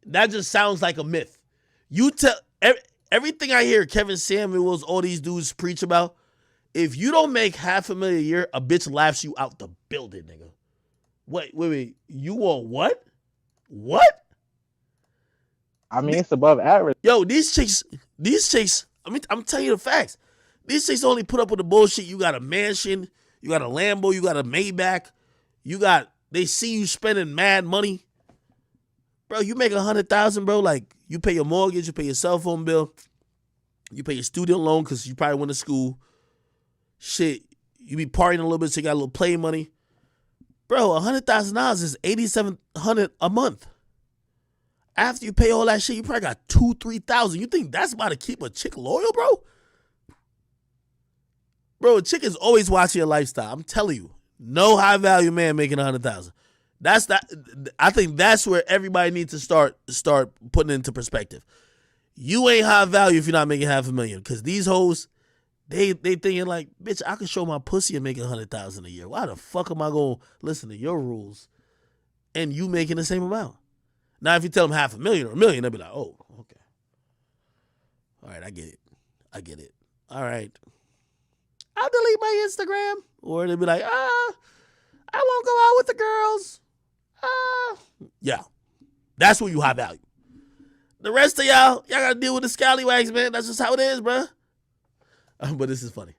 That just sounds like a myth. You tell everything I hear Kevin Samuels, all these dudes preach about. If you don't make $500,000 a year, a bitch laughs you out the building, nigga. Wait. You want what? What? I mean, it's above average. Yo, these chicks, I'm telling you the facts. These chicks only put up with the bullshit. You got a mansion, you got a Lambo, you got a Maybach, they see you spending mad money. Bro, you make $100,000, bro. Like, you pay your mortgage, you pay your cell phone bill, you pay your student loan because you probably went to school. Shit, you be partying a little bit, so you got a little play money. Bro, $100,000 is $8,700 a month. After you pay all that shit, you probably got $2,000-$3,000. You think that's about to keep a chick loyal, bro? Bro, a chick is always watching your lifestyle. I'm telling you, no high value man making $100,000. I think that's where everybody needs to start putting it into perspective. You ain't high value if you're not making $500,000. Because these hoes, they thinking like, bitch, I can show my pussy and make $100,000 a year. Why the fuck am I going to listen to your rules and you making the same amount? Now, if you tell them $500,000 or $1 million, they'll be like, oh, okay. All right, I get it. All right. I'll delete my Instagram. Or they'll be like, I won't go out with the girls. Yeah. That's where you high value. The rest of y'all got to deal with the scallywags, man. That's just how it is, bro. But this is funny.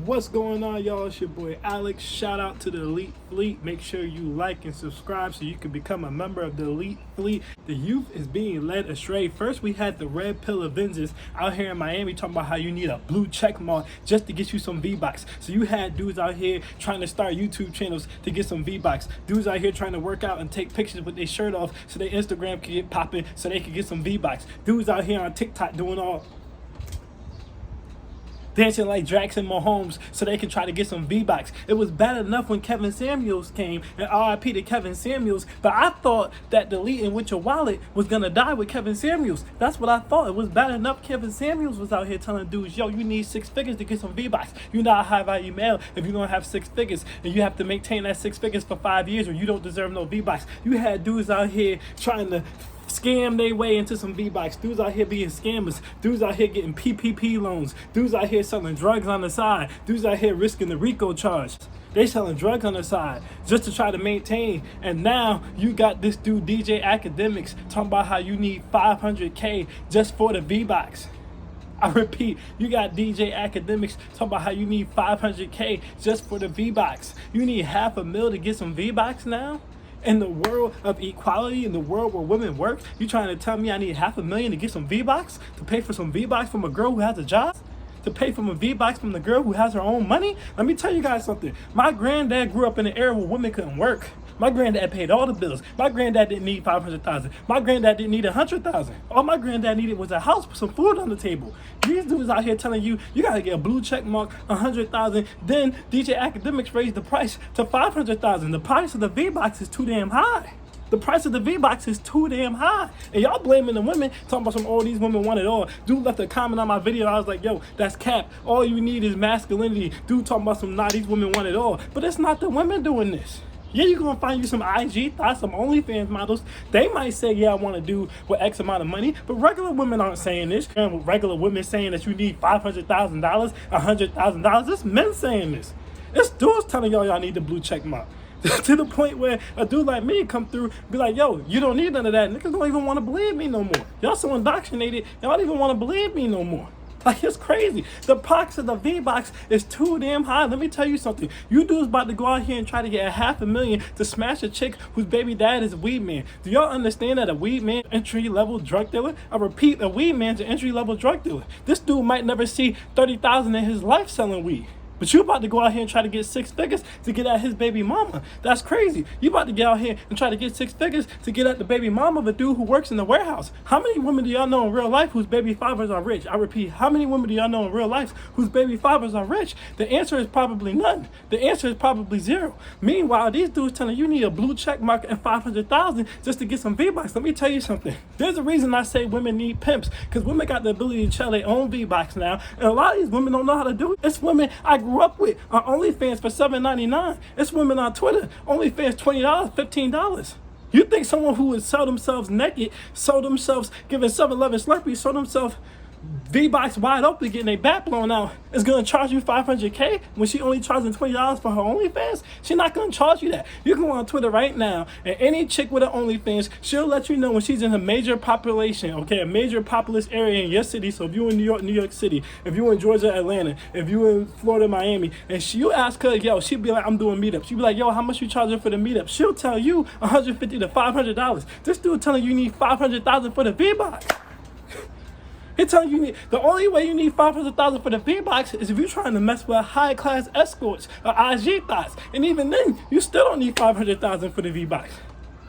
What's going on, y'all? It's your boy Alex. Shout out to the Elite Fleet. Make sure you like and subscribe so you can become a member of the Elite Fleet. The youth is being led astray. First, we had the Red Pill Avengers out here in Miami talking about how you need a blue check mark just to get you some V-Bucks. So you had dudes out here trying to start YouTube channels to get some V-Bucks. Dudes out here trying to work out and take pictures with their shirt off so their Instagram can get popping so they can get some V-Bucks. Dudes out here on TikTok doing all dancing like Jackson Mahomes so they can try to get some V-Bucks. It was bad enough when Kevin Samuels came, and RIP to Kevin Samuels, but I thought that deleting with your wallet was going to die with Kevin Samuels. That's what I thought. It was bad enough Kevin Samuels was out here telling dudes, yo, you need 6 figures to get some V-Bucks. You're not a high-value male if you don't have 6 figures, and you have to maintain that 6 figures for 5 years or you don't deserve no V-Bucks. You had dudes out here trying to scam their way into some V-Bucks. Dudes out here being scammers. Dudes out here getting PPP loans. Dudes out here selling drugs on the side. Dudes out here risking the RICO charge. They selling drugs on the side just to try to maintain. And now you got this dude DJ Akademiks talking about how you need $500K just for the V-Bucks. I repeat, you got DJ Akademiks talking about how you need $500K just for the V-Bucks. You need $500,000 to get some V-Bucks now? In the world of equality, in the world where women work, you trying to tell me I need $500,000 to get some V-Bucks? To pay for some V-Bucks from a girl who has a job? To pay for a V-Bucks from the girl who has her own money? Let me tell you guys something. My granddad grew up in an era where women couldn't work. My granddad paid all the bills. My granddad didn't need $500,000. My granddad didn't need $100,000. All my granddad needed was a house with some food on the table. These dudes out here telling you, you gotta get a blue check mark, $100,000. Then DJ Akademiks raised the price to $500,000. The price of the V-Bucks is too damn high. The price of the V-Bucks is too damn high. And y'all blaming the women, talking about all these women want it all. Dude left a comment on my video. I was like, yo, that's cap. All you need is masculinity. Dude talking about these women want it all. But it's not the women doing this. Yeah, you're going to find you some IG thoughts, some OnlyFans models. They might say, yeah, I want to do with X amount of money. But regular women aren't saying this. And regular women saying that you need $500,000, $100,000. It's men saying this. It's dudes telling y'all need the blue check mark. To the point where a dude like me come through, be like, yo, you don't need none of that. Niggas don't even want to believe me no more. Y'all so indoctrinated, y'all don't even want to believe me no more. Like, it's crazy. The price of the V-Bucks is too damn high. Let me tell you something. You dudes about to go out here and try to get $500,000 to smash a chick whose baby dad is a weed man. Do y'all understand that a weed man entry-level drug dealer? I repeat, a weed man's an entry-level drug dealer. This dude might never see $30,000 in his life selling weed. But you about to go out here and try to get 6 figures to get at his baby mama. That's crazy. You about to get out here and try to get 6 figures to get at the baby mama of a dude who works in the warehouse. How many women do y'all know in real life whose baby fathers are rich? I repeat, how many women do y'all know in real life whose baby fathers are rich? The answer is probably none. The answer is probably 0. Meanwhile, these dudes telling you need a blue check mark and $500,000 just to get some V-Bucks. Let me tell you something. There's a reason I say women need pimps, because women got the ability to sell their own V-Bucks now, and a lot of these women don't know how to do it. It's women I grew up with on OnlyFans for $7.99. It's women on Twitter, OnlyFans $20, $15. You think someone who would sell themselves naked, sell themselves giving 7-Eleven Slurpees, sell themselves V-Box wide open, getting their back blown out, is going to charge you $500K when she only charging $20 for her OnlyFans? She's not going to charge you that. You can go on Twitter right now, and any chick with an OnlyFans, she'll let you know when she's in a major population, okay, a major populous area in your city. So if you're in New York City, if you're in Georgia, Atlanta, if you're in Florida, Miami, and you ask her, yo, she'll be like, I'm doing meetups. She'll be like, yo, how much you charging for the meetup? She'll tell you $150 to $500. This dude telling you need $500,000 for the V-Box. He's telling you the only way you need $500,000 for the V-Box is if you're trying to mess with high-class escorts or IG thoughts. And even then, you still don't need $500,000 for the V-Box.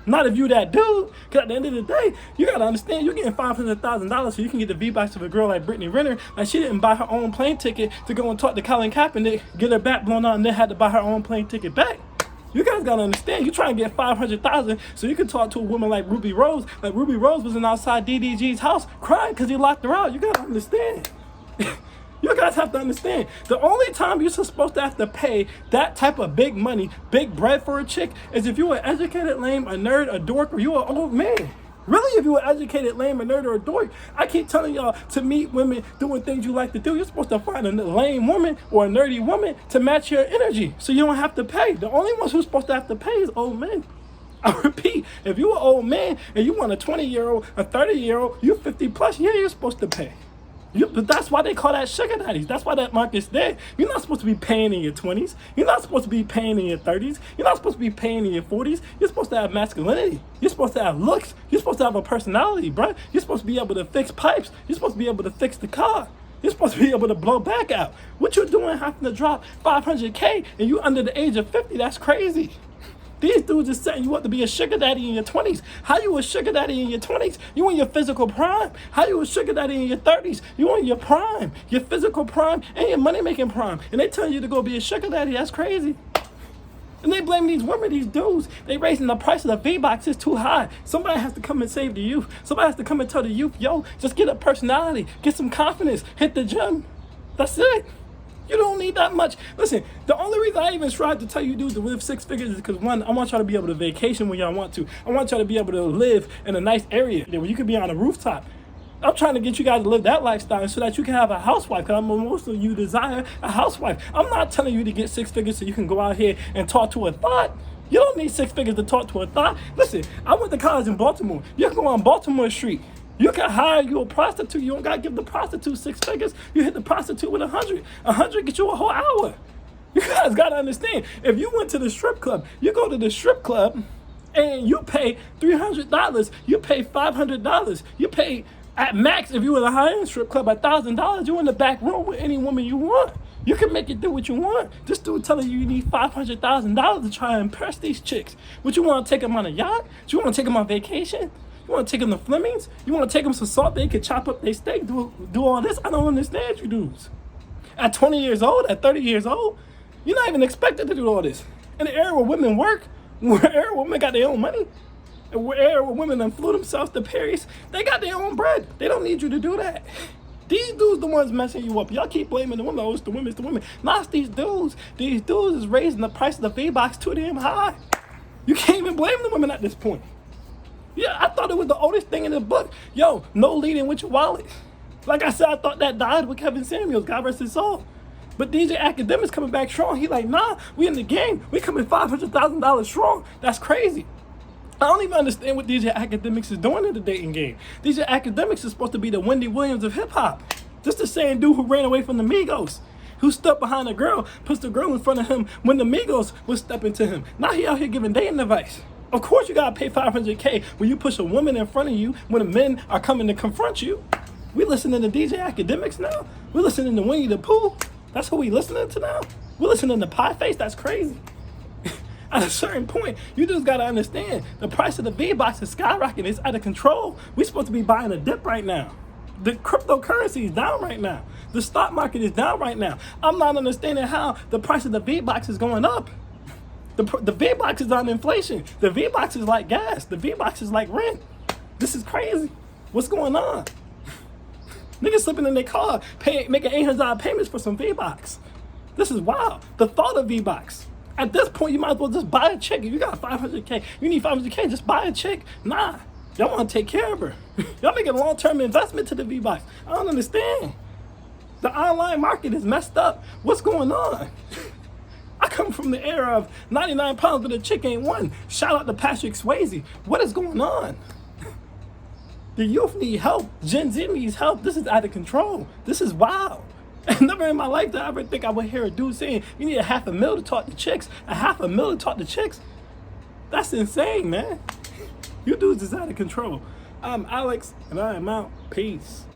Not if you that dude, because at the end of the day, you got to understand, you're getting $500,000 so you can get the V-Box of a girl like Brittany Renner. Like, she didn't buy her own plane ticket to go and talk to Colin Kaepernick, get her back blown out, and then had to buy her own plane ticket back. You guys gotta understand, you trying to get $500,000 so you can talk to a woman like Ruby Rose. Like Ruby Rose was outside DDG's house crying because he locked her out. You gotta understand. You guys have to understand. The only time you're supposed to have to pay that type of big money, big bread for a chick is if you're an educated lame, a nerd, a dork, or you're an old man. Really, if you're an educated lame, a nerd, or a dork, I keep telling y'all to meet women doing things you like to do. You're supposed to find a lame woman or a nerdy woman to match your energy so you don't have to pay. The only ones who's supposed to have to pay is old men. I repeat, if you're an old man and you want a 20-year-old, a 30-year-old, you're 50 plus, yeah, you're supposed to pay. But that's why they call that sugar daddies. That's why that market's there. You're not supposed to be paying in your 20s. You're not supposed to be paying in your 30s. You're not supposed to be paying in your 40s. You're supposed to have masculinity. You're supposed to have looks. You're supposed to have a personality, bro. You're supposed to be able to fix pipes. You're supposed to be able to fix the car. You're supposed to be able to blow back out. What you doing having to drop $500K and you under the age of 50, that's crazy. These dudes are setting you up to be a sugar daddy in your 20s. How you a sugar daddy in your 20s? You in your physical prime. How you a sugar daddy in your 30s? You in your prime, your physical prime, and your money-making prime. And they telling you to go be a sugar daddy. That's crazy. And they blame these women, these dudes. They raising the price of the V-Box. It's too high. Somebody has to come and save the youth. Somebody has to come and tell the youth, yo, just get a personality, get some confidence, hit the gym. That's it. You don't need that much. Listen, the only reason I even tried to tell you dudes to live six figures is because, one, I want y'all to be able to vacation when y'all want to. I want y'all to be able to live in a nice area where you can be on a rooftop. I'm trying to get you guys to live that lifestyle so that you can have a housewife, because most of you desire a housewife. I'm not telling you to get 6 figures so you can go out here and talk to a thought. You don't need 6 figures to talk to a thought. Listen, I went to college in Baltimore. You can go on Baltimore Street. You can hire you a prostitute. You don't got to give the prostitute 6 figures. You hit the prostitute with 100. 100 get you a whole hour. You guys got to understand. If you went to the strip club, you go to the strip club and you pay $300. You pay $500. You pay, at max, if you were in a high-end strip club, $1,000. You in the back room with any woman you want. You can make it do what you want. This dude telling you need $500,000 to try and impress these chicks. What, you want to take them on a yacht? You want to take them on vacation? You want to take them to Fleming's? You want to take them some salt? They could chop up their steak, do all this? I don't understand you dudes. At 20 years old, at 30 years old, you're not even expected to do all this. In the era where women work, where the era where women got their own money, and where era where women done flew themselves to Paris, they got their own bread. They don't need you to do that. These dudes the ones messing you up. Y'all keep blaming the women. Oh, it's the women, it's the women. Nah, it's these dudes. These dudes is raising the price of the V-Box too damn high. You can't even blame the women at this point. Yeah, I thought it was the oldest thing in the book. Yo, no leading with your wallet. Like I said, I thought that died with Kevin Samuels, God rest his soul. But DJ Akademiks coming back strong. He like, nah, we in the game. We coming $500,000 strong. That's crazy. I don't even understand what DJ Akademiks is doing in the dating game. DJ Akademiks is supposed to be the Wendy Williams of hip-hop. Just the same dude who ran away from the Migos, who stepped behind a girl, puts the girl in front of him when the Migos was stepping to him. Now he out here giving dating advice. Of course you gotta pay $500K when you push a woman in front of you when the men are coming to confront you. We listening to DJ Akademiks now? We listening to Winnie the Pooh? That's who we listening to now? We listening to Pie Face? That's crazy. At a certain point, you just gotta understand the price of the V-Box is skyrocketing. It's out of control. We're supposed to be buying a dip right now. The cryptocurrency is down right now. The stock market is down right now. I'm not understanding how the price of the V-Box is going up. The V-Box is on inflation. The V-Box is like gas. The V-Box is like rent. This is crazy. What's going on? Niggas slipping in their car, making $800 payments for some V-Box. This is wild. The thought of V-Box. At this point, you might as well just buy a chick. If you got 500K, you need 500K, just buy a chick. Nah, y'all want to take care of her. Y'all making a long-term investment to the V-Box. I don't understand. The online market is messed up. What's going on? I come from the era of 99 pounds, but a chick ain't one. Shout out to Patrick Swayze. What is going on? The youth need help. Gen Z needs help. This is out of control. This is wild. And never in my life did I ever think I would hear a dude saying, you need $500,000 to talk to chicks. $500,000 to talk to chicks? That's insane, man. You dudes is out of control. I'm Alex, and I am out. Peace.